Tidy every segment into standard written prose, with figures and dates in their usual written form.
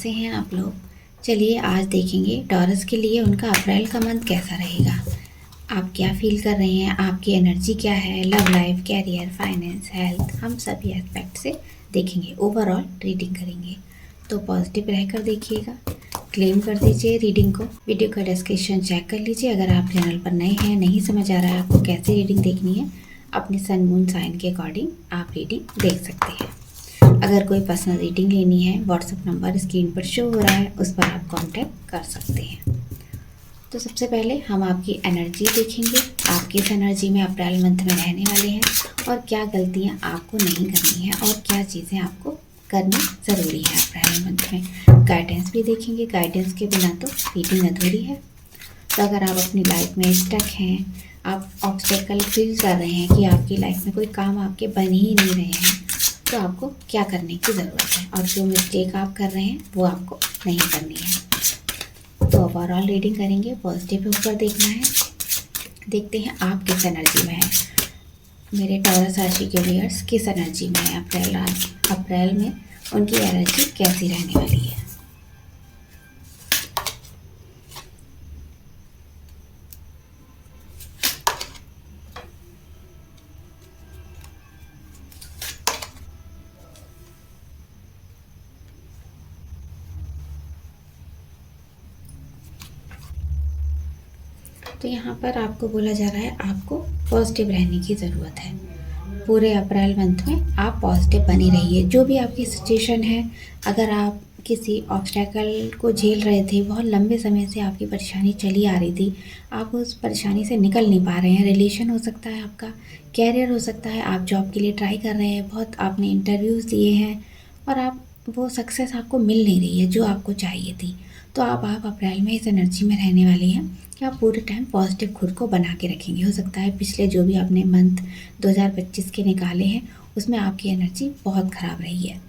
कैसे हैं आप लोग। चलिए आज देखेंगे टॉरस के लिए उनका अप्रैल का मंथ कैसा रहेगा। आप क्या फील कर रहे हैं, आपकी एनर्जी क्या है, love life, career, finance, health, हम सभी एस्पेक्ट से देखेंगे, ओवरऑल रीडिंग करेंगे। तो पॉजिटिव रहकर देखिएगा, क्लेम कर दीजिए रीडिंग को। वीडियो का डिस्क्रिप्शन चेक कर लीजिए। अगर आप चैनल पर नए हैं, नहीं समझ आ रहा है आपको कैसे रीडिंग देखनी है, अपने सन मून साइन के अकॉर्डिंग आप रीडिंग देख सकते हैं। अगर कोई पर्सनल रीडिंग लेनी है, व्हाट्सएप नंबर स्क्रीन पर शो हो रहा है, उस पर आप कांटेक्ट कर सकते हैं। तो सबसे पहले हम आपकी एनर्जी देखेंगे, आप किस एनर्जी में अप्रैल मंथ में रहने वाले हैं और क्या गलतियां आपको नहीं करनी है और क्या चीज़ें आपको करनी ज़रूरी है अप्रैल मंथ में। गाइडेंस भी देखेंगे, गाइडेंस के बिना तो रीडिंग अधूरी है। तो अगर आप अपनी लाइफ में स्टक हैं, आप ऑब्स्टेकल फील कर रहे हैं कि आपकी लाइफ में कोई काम आपके बन ही नहीं रहे हैं, तो आपको क्या करने की ज़रूरत है और जो मिस्टेक आप कर रहे हैं वो आपको नहीं करनी है। तो ओवरऑल रीडिंग करेंगे, पॉजिटिव ऊपर देखना है। देखते हैं आप किस एनर्जी में हैं। मेरे टॉरस राशि के व्यूअर्स किस एनर्जी में है अप्रैल में उनकी एनर्जी कैसी रहने वाली है। तो यहाँ पर आपको बोला जा रहा है आपको पॉजिटिव रहने की ज़रूरत है। पूरे अप्रैल मंथ में आप पॉजिटिव बने रहिए। जो भी आपकी सिचुएशन है, अगर आप किसी ऑब्स्टेकल को झेल रहे थे, बहुत लंबे समय से आपकी परेशानी चली आ रही थी, आप उस परेशानी से निकल नहीं पा रहे हैं। रिलेशन हो सकता है, आपका कैरियर हो सकता है, आप जॉब के लिए ट्राई कर रहे हैं, बहुत आपने इंटरव्यूज़ दिए हैं और आप वो सक्सेस आपको मिल नहीं रही है जो आपको चाहिए थी। तो आप अप्रैल में इस एनर्जी में रहने वाले हैं कि आप पूरे टाइम पॉजिटिव खुद को बना के रखेंगे। हो सकता है पिछले जो भी आपने मंथ 2025 के निकाले हैं उसमें आपकी एनर्जी बहुत ख़राब रही है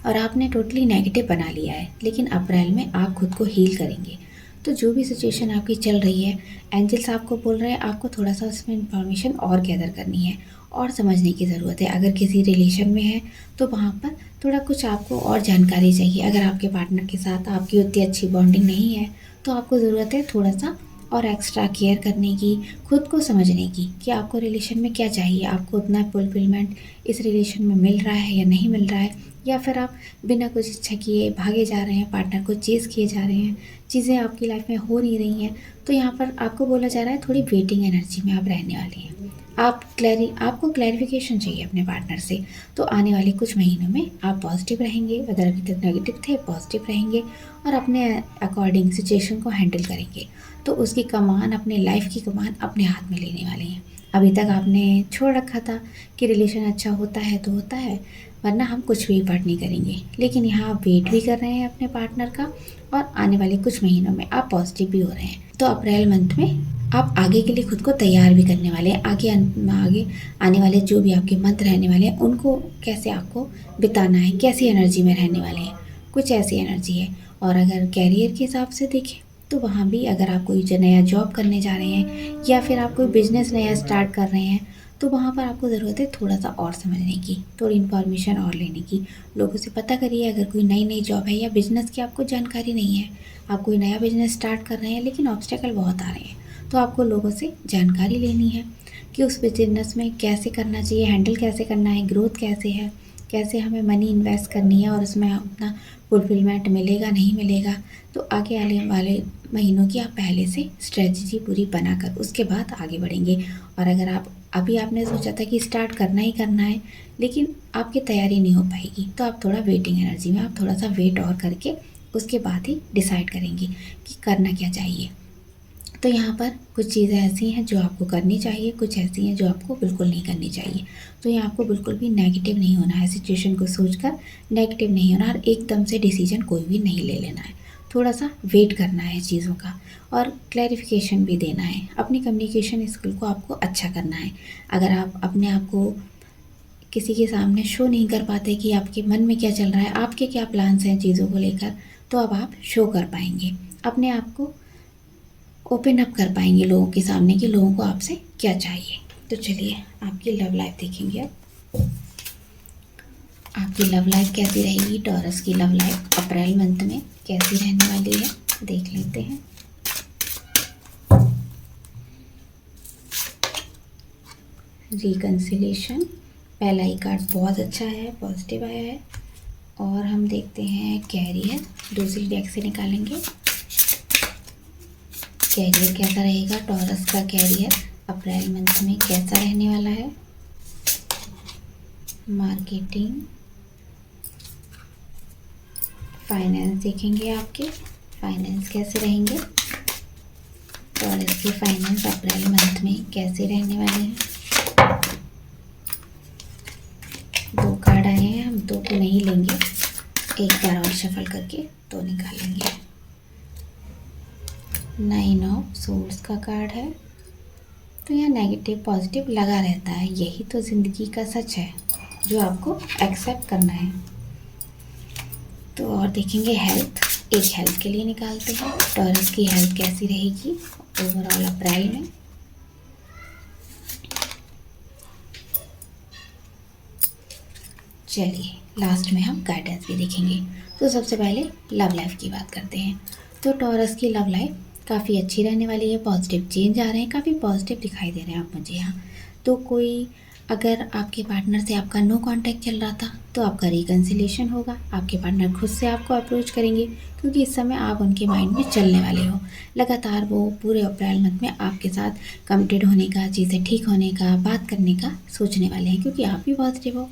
और आपने टोटली नेगेटिव बना लिया है, लेकिन अप्रैल में आप खुद को हील करेंगे। तो जो भी सिचुएशन आपकी चल रही है, एंजल्स आपको बोल रहे हैं आपको थोड़ा सा उसमें इंफॉर्मेशन और गैदर करनी है और समझने की ज़रूरत है। अगर किसी रिलेशन में है तो वहाँ पर थोड़ा कुछ आपको और जानकारी चाहिए। अगर आपके पार्टनर के साथ आपकी उतनी अच्छी बॉन्डिंग नहीं है तो आपको ज़रूरत है थोड़ा सा और एक्स्ट्रा केयर करने की, खुद को समझने की कि आपको रिलेशन में क्या चाहिए, आपको उतना फुलफिलमेंट इस रिलेशन में मिल रहा है या नहीं मिल रहा है, या फिर आप बिना कुछ इच्छा किए भागे जा रहे हैं, पार्टनर को चेज़ किए जा रहे हैं, चीज़ें आपकी लाइफ में हो नहीं रही हैं। तो यहाँ पर आपको बोला जा रहा है थोड़ी वेटिंग एनर्जी में आप रहने वाले हैं। आपको क्लैरिफिकेशन चाहिए अपने पार्टनर से। तो आने वाले कुछ महीनों में आप पॉजिटिव रहेंगे, अगर अभी तक नेगेटिव थे पॉजिटिव रहेंगे और अपने अकॉर्डिंग सिचुएशन को हैंडल करेंगे। तो उसकी कमान, अपने लाइफ की कमान अपने हाथ में लेने वाले हैं। अभी तक आपने छोड़ रखा था कि रिलेशन अच्छा होता है तो होता है, वरना हम कुछ भी एफर्ट नहीं करेंगे, लेकिन यहाँ आप वेट भी कर रहे हैं अपने पार्टनर का और आने वाले कुछ महीनों में आप पॉजिटिव भी हो रहे हैं। तो अप्रैल मंथ में आप आगे के लिए खुद को तैयार भी करने वाले हैं। आगे आने वाले जो भी आपके मंथ रहने वाले हैं उनको कैसे आपको बिताना है, कैसी एनर्जी में रहने वाले हैं, कुछ ऐसी एनर्जी है। और अगर कैरियर के हिसाब से देखें तो वहाँ भी अगर आप कोई जो नया जॉब करने जा रहे हैं या फिर आप कोई बिजनेस नया स्टार्ट कर रहे हैं तो वहाँ पर आपको ज़रूरत है थोड़ा सा और समझने की, थोड़ी इन्फॉर्मेशन और लेने की। लोगों से पता करिए, अगर कोई नई जॉब है या बिज़नेस की आपको जानकारी नहीं है, आप कोई नया बिज़नेस स्टार्ट कर रहे हैं लेकिन ऑब्स्टेकल बहुत आ रहे हैं, तो आपको लोगों से जानकारी लेनी है कि उस बिजनेस में कैसे करना चाहिए, हैंडल कैसे करना है, ग्रोथ कैसे है, कैसे हमें मनी इन्वेस्ट करनी है और उसमें अपना फुलफिलमेंट मिलेगा नहीं मिलेगा। तो आगे आने वाले महीनों की आप पहले से स्ट्रेटजी पूरी बनाकर उसके बाद आगे बढ़ेंगे। और अगर आप अभी आपने सोचा था कि स्टार्ट करना ही करना है लेकिन आपकी तैयारी नहीं हो पाएगी, तो आप थोड़ा वेटिंग एनर्जी में, आप थोड़ा सा वेट और करके उसके बाद ही डिसाइड करेंगे कि करना क्या चाहिए। तो यहाँ पर कुछ चीज़ें ऐसी हैं जो आपको करनी चाहिए, कुछ ऐसी हैं जो आपको बिल्कुल नहीं करनी चाहिए। तो यहाँ आपको बिल्कुल भी नेगेटिव नहीं होना है, सिचुएशन को सोचकर नेगेटिव नहीं होना और एकदम से डिसीजन कोई भी नहीं ले लेना है। थोड़ा सा वेट करना है चीज़ों का और क्लैरिफिकेशन भी देना है। अपनी कम्युनिकेशन स्किल को आपको अच्छा करना है। अगर आप अपने आप को किसी के सामने शो नहीं कर पाते कि आपके मन में क्या चल रहा है, आपके क्या प्लान्स हैं चीज़ों को लेकर, तो अब आप शो कर पाएंगे, अपने आप को ओपन अप कर पाएंगे लोगों के सामने कि लोगों को आपसे क्या चाहिए। तो चलिए आपकी लव लाइफ देखेंगे अब। आपकी लव लाइफ कैसी रहेगी, टॉरस की लव लाइफ अप्रैल मंथ में कैसी रहने वाली है, देख लेते हैं। रिकन्सिलेशन, पहला ही कार्ड बहुत अच्छा है, पॉजिटिव आया है। और हम देखते हैं कैरियर, दूसरी डेक से निकालेंगे। कैरियर कैसा रहेगा, टॉरस का कैरियर अप्रैल मंथ में कैसा रहने वाला है। मार्केटिंग, फाइनेंस देखेंगे, आपके फाइनेंस कैसे रहेंगे, टॉरस के फाइनेंस अप्रैल मंथ में कैसे रहने वाले हैं। दो कार्ड आए हैं, हम दो को नहीं लेंगे, एक बार और शफल करके दो निकालेंगे। 9 ऑफ सोर्ड्स का कार्ड है। तो यहाँ नेगेटिव पॉजिटिव लगा रहता है, यही तो ज़िंदगी का सच है जो आपको एक्सेप्ट करना है। तो और देखेंगे हेल्थ, एक हेल्थ के लिए निकालते हैं, टॉरस की हेल्थ कैसी रहेगी ओवरऑल अप्रैल में। चलिए लास्ट में हम गाइडेंस भी देखेंगे। तो सबसे पहले लव लाइफ की बात करते हैं। तो टॉरस की लव लाइफ काफ़ी अच्छी रहने वाली है, पॉजिटिव चेंज आ रहे हैं, काफ़ी पॉजिटिव दिखाई दे रहे हैं आप मुझे यहाँ। तो कोई अगर आपके पार्टनर से आपका नो कांटेक्ट चल रहा था तो आपका रिकन्सिलेशन होगा, आपके पार्टनर खुद से आपको अप्रोच करेंगे क्योंकि इस समय आप उनके माइंड में चलने वाले हो। लगातार वो पूरे अप्रैल मंथ में आपके साथ कमिटेड होने का, चीज़ें ठीक होने का, बात करने का सोचने वाले हैं क्योंकि आप भी पॉजिटिव हो।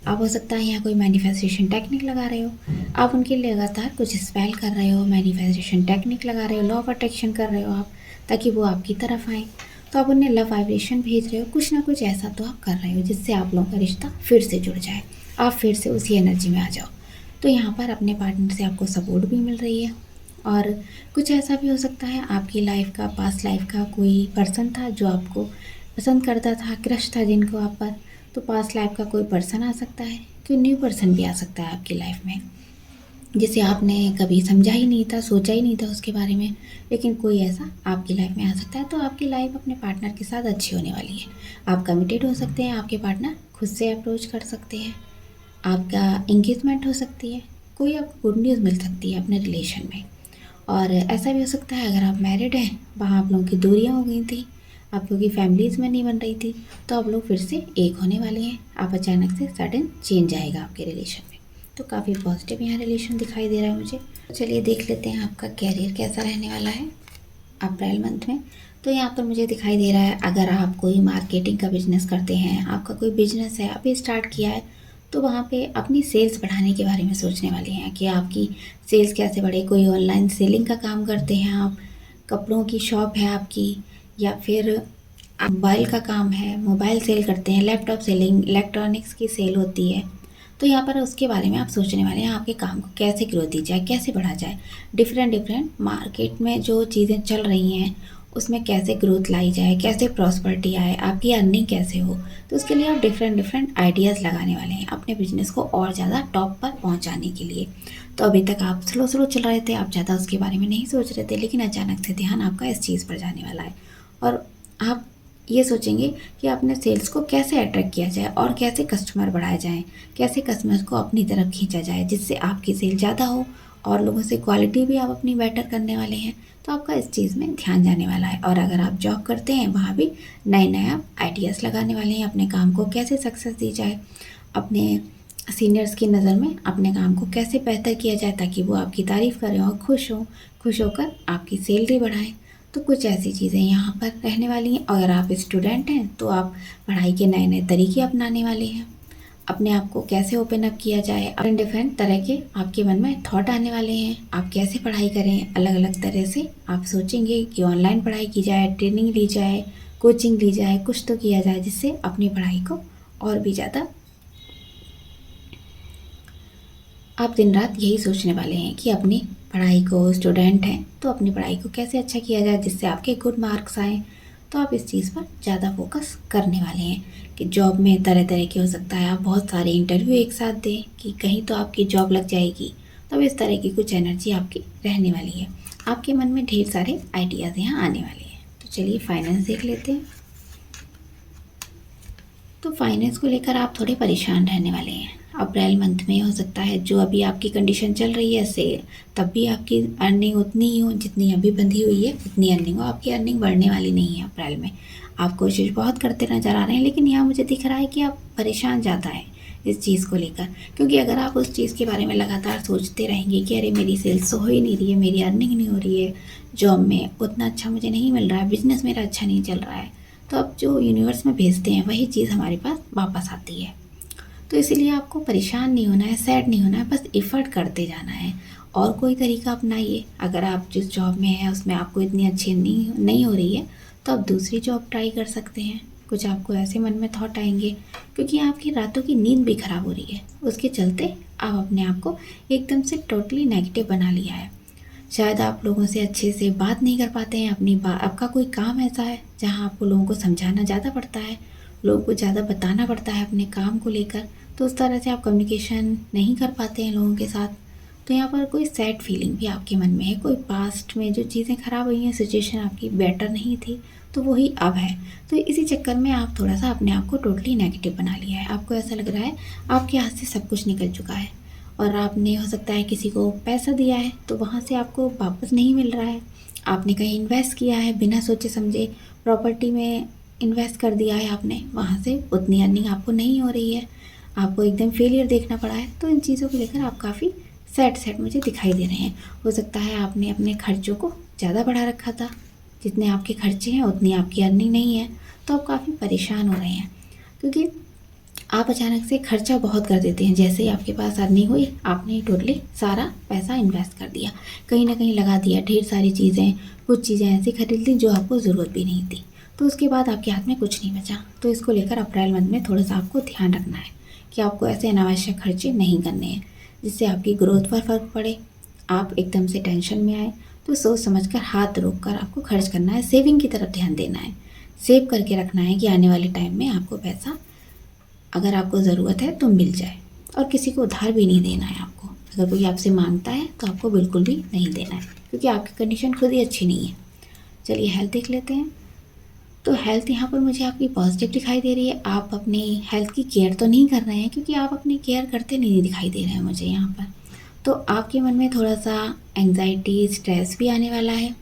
आप हो सकता है यहाँ कोई मैनिफेस्टेशन टेक्निक लगा रहे हो, आप उनके लिए लगातार कुछ स्पेल कर रहे हो, मैनिफेस्टेशन टेक्निक लगा रहे हो, लॉ ऑफ अट्रैक्शन कर रहे हो आप ताकि वो आपकी तरफ आए। तो आप उन्हें लव वाइब्रेशन भेज रहे हो, कुछ ना कुछ ऐसा तो आप कर रहे हो जिससे आप लोगों का रिश्ता फिर से जुड़ जाए, आप फिर से उसी एनर्जी में आ जाओ। तो यहाँ पर अपने पार्टनर से आपको सपोर्ट भी मिल रही है। और कुछ ऐसा भी हो सकता है आपकी लाइफ का, पास्ट लाइफ का कोई पर्सन था जो आपको पसंद करता था, क्रश था जिनको आप पर, तो पास्ट लाइफ का कोई पर्सन आ सकता है, कोई न्यू पर्सन भी आ सकता है आपकी लाइफ में जिसे आपने कभी समझा ही नहीं था, सोचा ही नहीं था उसके बारे में, लेकिन कोई ऐसा आपकी लाइफ में आ सकता है। तो आपकी लाइफ अपने पार्टनर के साथ अच्छी होने वाली है, आप कमिटेड हो सकते हैं, आपके पार्टनर खुद से अप्रोच कर सकते हैं, आपका एंगेजमेंट हो सकती है, कोई आपको गुड न्यूज़ मिल सकती है अपने रिलेशन में। और ऐसा भी हो सकता है अगर आप मैरिड हैं, वहाँ आप लोगों की दूरियाँ हो गई थी, आप लोगों की फैमिलीज़ में नहीं बन रही थी, तो आप लोग फिर से एक होने वाले हैं। आप अचानक से सडन चेंज आएगा आपके रिलेशन में। तो काफ़ी पॉजिटिव यहाँ रिलेशन दिखाई दे रहा है मुझे। चलिए देख लेते हैं आपका कैरियर कैसा रहने वाला है अप्रैल मंथ में। तो यहाँ पर मुझे दिखाई दे रहा है अगर आप कोई मार्केटिंग का बिजनेस करते हैं, आपका कोई बिजनेस है अभी स्टार्ट किया है, तो वहाँ पे अपनी सेल्स बढ़ाने के बारे में सोचने वाले हैं कि आपकी सेल्स कैसे बढ़े। कोई ऑनलाइन सेलिंग का काम करते हैं आप, कपड़ों की शॉप है आपकी, या फिर मोबाइल का काम है, मोबाइल सेल करते हैं, लैपटॉप सेलिंग, इलेक्ट्रॉनिक्स की सेल होती है, तो यहाँ पर उसके बारे में आप सोचने वाले हैं आपके काम को कैसे ग्रोथ दी जाए, कैसे बढ़ा जाए, डिफरेंट मार्केट में जो चीज़ें चल रही हैं उसमें कैसे ग्रोथ लाई जाए, कैसे प्रॉस्पर्टी आए, आपकी अर्निंग कैसे हो। तो उसके लिए आप डिफरेंट आइडियाज़ लगाने वाले हैं अपने बिजनेस को और ज़्यादा टॉप पर पहुँचाने के लिए। तो अभी तक आप स्लो चल रहे थे, आप ज़्यादा उसके बारे में नहीं सोच रहे थे, लेकिन अचानक से ध्यान आपका इस चीज़ पर जाने वाला है और आप ये सोचेंगे कि अपने सेल्स को कैसे अट्रैक्ट किया जाए और कैसे कस्टमर बढ़ाए जाएँ, कैसे कस्टमर को अपनी तरफ खींचा जाए जिससे आपकी सेल ज़्यादा हो और लोगों से क्वालिटी भी आप अपनी बेटर करने वाले हैं। तो आपका इस चीज़ में ध्यान जाने वाला है। और अगर आप जॉब करते हैं वहाँ भी नए आप आइडियाज़ लगाने वाले हैं, अपने काम को कैसे सक्सेस दी जाए, अपने सीनियर्स की नज़र में अपने काम को कैसे बेहतर किया जाए ताकि वो आपकी तारीफ़ करें और खुश होकर आपकी सैलरी बढ़ाएं। तो कुछ ऐसी चीज़ें यहाँ पर रहने वाली हैं। अगर आप स्टूडेंट हैं तो आप पढ़ाई के नए तरीके अपनाने वाले हैं, अपने आप को कैसे ओपन अप किया जाए, डिफरेंट तरह के आपके मन में थॉट आने वाले हैं, आप कैसे पढ़ाई करें, अलग अलग तरह से आप सोचेंगे कि ऑनलाइन पढ़ाई की जाए, ट्रेनिंग ली जाए, कोचिंग ली जाए, कुछ तो किया जाए जिससे अपनी पढ़ाई को और भी ज़्यादा आप दिन रात यही सोचने वाले हैं कि अपनी पढ़ाई को, स्टूडेंट हैं तो अपनी पढ़ाई को कैसे अच्छा किया जाए जिससे आपके गुड मार्क्स आएँ। तो आप इस चीज़ पर ज़्यादा फोकस करने वाले हैं कि जॉब में तरह तरह के हो सकता है आप बहुत सारे इंटरव्यू एक साथ दें कि कहीं तो आपकी जॉब लग जाएगी। तो इस तरह की कुछ एनर्जी आपकी रहने वाली है, आपके मन में ढेर सारे आइडियाज़ यहाँ आने वाले हैं। तो चलिए फाइनेंस देख लेते हैं। तो फाइनेंस को लेकर आप थोड़े परेशान रहने वाले हैं, अप्रैल मंथ में हो सकता है जो अभी आपकी कंडीशन चल रही है से तब भी आपकी अर्निंग उतनी ही हो जितनी अभी बंधी हुई है, उतनी अर्निंग हो। आपकी अर्निंग बढ़ने वाली नहीं है अप्रैल में। आप कोशिश बहुत करते नज़र आ रहे हैं, लेकिन यहाँ मुझे दिख रहा है कि आप परेशान ज़्यादा हैं इस चीज़ को लेकर। क्योंकि अगर आप उस चीज़ के बारे में लगातार सोचते रहेंगे कि अरे मेरी सेल्स तो हो ही नहीं रही है, मेरी अर्निंग नहीं हो रही है, जॉब में उतना अच्छा मुझे नहीं मिल रहा है, बिजनेस मेरा अच्छा नहीं चल रहा है, तो अब जो यूनिवर्स में भेजते हैं वही चीज़ हमारे पास वापस आती है। तो इसीलिए आपको परेशान नहीं होना है, सैड नहीं होना है, बस एफ़र्ट करते जाना है। और कोई तरीका अपनाइए। अगर आप जिस जॉब में हैं उसमें आपको इतनी अच्छी नहीं हो रही है, तो आप दूसरी जॉब ट्राई कर सकते हैं। कुछ आपको ऐसे मन में थॉट आएंगे, क्योंकि आपकी रातों की नींद भी ख़राब हो रही है, उसके चलते आप अपने आप को एकदम से टोटली नेगेटिव बना लिया है। शायद आप लोगों से अच्छे से बात नहीं कर पाते हैं, आपका कोई काम ऐसा है जहाँ आपको लोगों को समझाना ज़्यादा पड़ता है, लोगों को ज़्यादा बताना पड़ता है अपने काम को लेकर, तो उस तरह से आप कम्युनिकेशन नहीं कर पाते हैं लोगों के साथ। तो यहाँ पर कोई सैड फीलिंग भी आपके मन में है, कोई पास्ट में जो चीज़ें ख़राब हुई हैं, सिचुएशन आपकी बेटर नहीं थी, तो वही अब है। तो इसी चक्कर में आप थोड़ा सा अपने आप को टोटली नेगेटिव बना लिया है। आपको ऐसा लग रहा है आपके हाथ से सब कुछ निकल चुका है, और आपने हो सकता है किसी को पैसा दिया है तो वहाँ से आपको वापस नहीं मिल रहा है। आपने कहीं इन्वेस्ट किया है बिना सोचे समझे, प्रॉपर्टी में इन्वेस्ट कर दिया है आपने, वहाँ से उतनी अर्निंग आपको नहीं हो रही है, आपको एकदम फेलियर देखना पड़ा है। तो इन चीज़ों को लेकर आप काफ़ी सैड मुझे दिखाई दे रहे हैं। हो सकता है आपने अपने खर्चों को ज़्यादा बढ़ा रखा था, जितने आपके खर्चे हैं उतनी आपकी अर्निंग नहीं है, तो आप काफ़ी परेशान हो रहे हैं। क्योंकि आप अचानक से खर्चा बहुत कर देते हैं, जैसे ही आपके पास अर्निंग हुई आपने टोटली सारा पैसा इन्वेस्ट कर दिया, कहीं ना कहीं लगा दिया, ढेर सारी चीज़ें, कुछ चीज़ें ऐसी खरीद ली जो आपको ज़रूरत भी नहीं थी, तो उसके बाद आपके हाथ में कुछ नहीं बचा। तो इसको लेकर अप्रैल मंथ में थोड़ा सा आपको ध्यान रखना है कि आपको ऐसे अनावश्यक खर्चे नहीं करने हैं जिससे आपकी ग्रोथ पर फ़र्क पड़े, आप एकदम से टेंशन में आए। तो सोच समझ कर हाथ रोक कर आपको खर्च करना है, सेविंग की तरफ ध्यान देना है, सेव करके रखना है कि आने वाले टाइम में आपको पैसा अगर आपको ज़रूरत है तो मिल जाए। और किसी को उधार भी नहीं देना है आपको, अगर कोई आपसे मांगता है तो आपको बिल्कुल भी नहीं देना है, क्योंकि आपकी कंडीशन खुद ही अच्छी नहीं है। चलिए हेल्थ देख लेते हैं। तो हेल्थ यहाँ पर मुझे आपकी पॉजिटिव दिखाई दे रही है। आप अपनी हेल्थ की केयर तो नहीं कर रहे हैं, क्योंकि आप अपनी केयर करते नहीं दिखाई दे रहे हैं मुझे यहाँ पर। तो आपके मन में थोड़ा सा एंग्जाइटी, स्ट्रेस भी आने वाला है,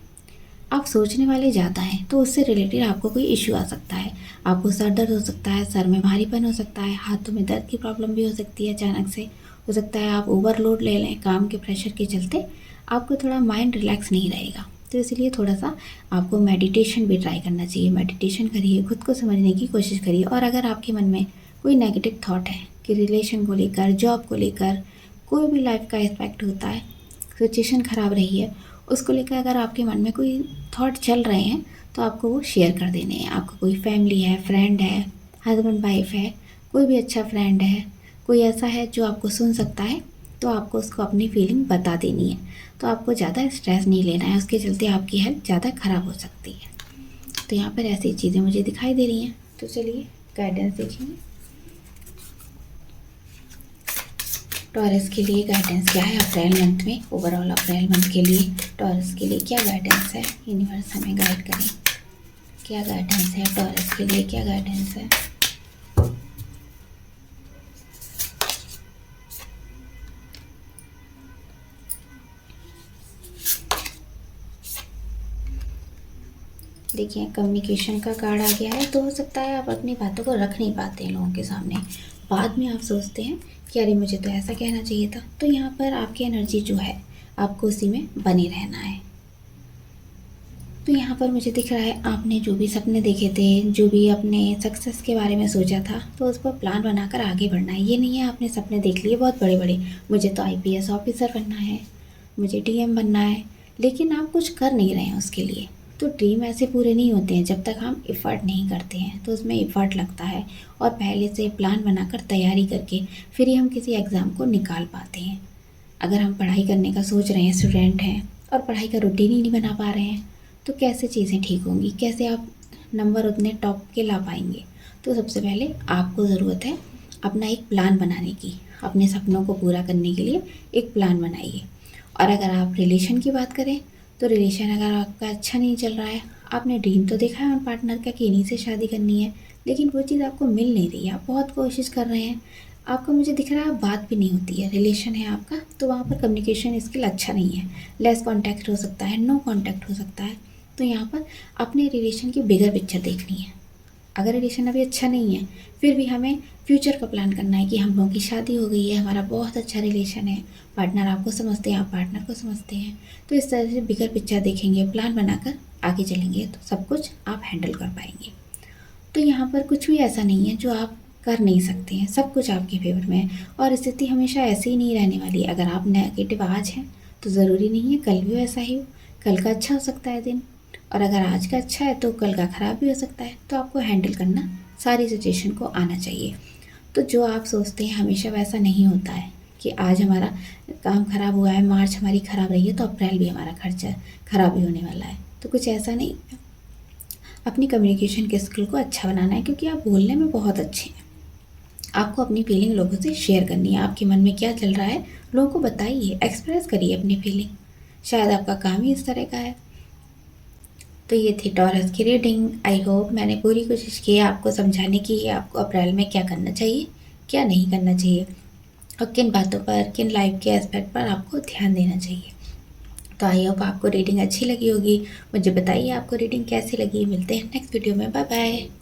आप सोचने वाले ज़्यादा हैं, तो उससे रिलेटेड आपको कोई इश्यू आ सकता है। आपको सर दर्द हो सकता है, सर में भारीपन हो सकता है, हाथों में दर्द की प्रॉब्लम भी हो सकती है अचानक से। हो सकता है आप ओवरलोड ले लें, काम के प्रेशर के चलते आपको थोड़ा माइंड रिलैक्स नहीं रहेगा। तो इसलिए थोड़ा सा आपको मेडिटेशन भी ट्राई करना चाहिए। मेडिटेशन करिए, खुद को समझने की कोशिश करिए। और अगर आपके मन में कोई नेगेटिव थाट है कि रिलेशन को लेकर, जॉब को लेकर, कोई भी लाइफ का एस्पेक्ट होता है, सिचुएशन ख़राब रही है, उसको लेकर अगर आपके मन में कोई थॉट चल रहे हैं, तो आपको वो शेयर कर देने हैं। आपका कोई फैमिली है, फ्रेंड है, हस्बैंड वाइफ है, कोई भी अच्छा फ्रेंड है, कोई ऐसा है जो आपको सुन सकता है, तो आपको उसको अपनी फीलिंग बता देनी है। तो आपको ज़्यादा स्ट्रेस नहीं लेना है, उसके चलते आपकी हेल्थ ज़्यादा ख़राब हो सकती है। तो यहाँ पर ऐसी चीज़ें मुझे दिखाई दे रही हैं। तो चलिए गाइडेंस देखेंगे। टॉरस के लिए गाइडेंस क्या है अप्रैल मंथ में, ओवरऑल अप्रैल मंथ के लिए टॉरस के लिए क्या गाइडेंस है, यूनिवर्स हमें गाइड करें। क्या गाइडेंस है टॉरस के लिए, क्या गाइडेंस है। देखिए कम्युनिकेशन का कार्ड आ गया है, तो हो सकता है आप अपनी बातों को रख नहीं पाते हैं लोगों के सामने, बाद में आप सोचते हैं कि अरे मुझे तो ऐसा कहना चाहिए था। तो यहाँ पर आपकी एनर्जी जो है आपको उसी में बने रहना है। तो यहाँ पर मुझे दिख रहा है आपने जो भी सपने देखे थे, जो भी अपने सक्सेस के बारे में सोचा था, तो उस पर प्लान बनाकर आगे बढ़ना है। ये नहीं है आपने सपने देख लिए बहुत बड़े बड़े, मुझे तो आईपीएस ऑफिसर बनना है, मुझे डीएम बनना है, लेकिन आप कुछ कर नहीं रहे हैं उसके लिए। तो ड्रीम ऐसे पूरे नहीं होते हैं जब तक हम एफ़र्ट नहीं करते हैं, तो उसमें एफ़र्ट लगता है, और पहले से प्लान बनाकर तैयारी करके फिर ही हम किसी एग्ज़ाम को निकाल पाते हैं। अगर हम पढ़ाई करने का सोच रहे हैं, स्टूडेंट हैं, और पढ़ाई का रूटीन ही नहीं बना पा रहे हैं, तो कैसे चीज़ें ठीक होंगी, कैसे आप नंबर उतने टॉप के ला पाएंगे। तो सबसे पहले आपको ज़रूरत है अपना एक प्लान बनाने की, अपने सपनों को पूरा करने के लिए एक प्लान बनाइए। और अगर आप रिलेशन की बात करें, तो रिलेशन अगर आपका अच्छा नहीं चल रहा है, आपने ड्रीम तो देखा है उन पार्टनर का कि इन्हीं से शादी करनी है, लेकिन वो चीज़ आपको मिल नहीं रही है, आप बहुत कोशिश कर रहे हैं, आपका मुझे दिख रहा है बात भी नहीं होती है, रिलेशन है आपका, तो वहाँ पर कम्युनिकेशन स्किल अच्छा नहीं है, लेस कांटेक्ट हो सकता है, नो कांटेक्ट हो सकता है। तो यहाँ पर अपने रिलेशन की बिगर पिक्चर देखनी है। अगर रिलेशन अभी अच्छा नहीं है, फिर भी हमें फ्यूचर का प्लान करना है कि हम लोगों की शादी हो गई है, हमारा बहुत अच्छा रिलेशन है, पार्टनर आपको समझते हैं, आप पार्टनर को समझते हैं, तो इस तरह से बिगर पिक्चर देखेंगे, प्लान बनाकर आगे चलेंगे तो सब कुछ आप हैंडल कर पाएंगे। तो यहाँ पर कुछ भी ऐसा नहीं है जो आप कर नहीं सकते हैं, सब कुछ आपके फेवर में है और स्थिति हमेशा ऐसे ही नहीं रहने वाली है। अगर आप नेगेटिव आज हैं तो ज़रूरी नहीं है कल भी वैसा ही हो, कल का अच्छा हो सकता है दिन, और अगर आज का अच्छा है तो कल का ख़राब भी हो सकता है। तो आपको हैंडल करना सारी सिचुएशन को आना चाहिए। तो जो आप सोचते हैं हमेशा वैसा नहीं होता है कि आज हमारा काम ख़राब हुआ है, मार्च हमारी ख़राब रही है तो अप्रैल भी हमारा खर्चा ख़राब ही होने वाला है, तो कुछ ऐसा नहीं है। अपनी कम्युनिकेशन के स्किल को अच्छा बनाना है, क्योंकि आप बोलने में बहुत अच्छे हैं। आपको अपनी फीलिंग लोगों से शेयर करनी है, आपके मन में क्या चल रहा है लोगों को बताइए, एक्सप्रेस करिए अपनी फीलिंग, शायद आपका काम ही इस तरह का है। तो ये थी टॉरस की रीडिंग। आई होप मैंने पूरी कोशिश की है आपको समझाने की आपको अप्रैल में क्या करना चाहिए, क्या नहीं करना चाहिए, और किन बातों पर, किन लाइफ के एस्पेक्ट पर आपको ध्यान देना चाहिए। तो आई होप आपको रीडिंग अच्छी लगी होगी। मुझे बताइए आपको रीडिंग कैसी लगी। मिलते हैं नेक्स्ट वीडियो में। Bye bye.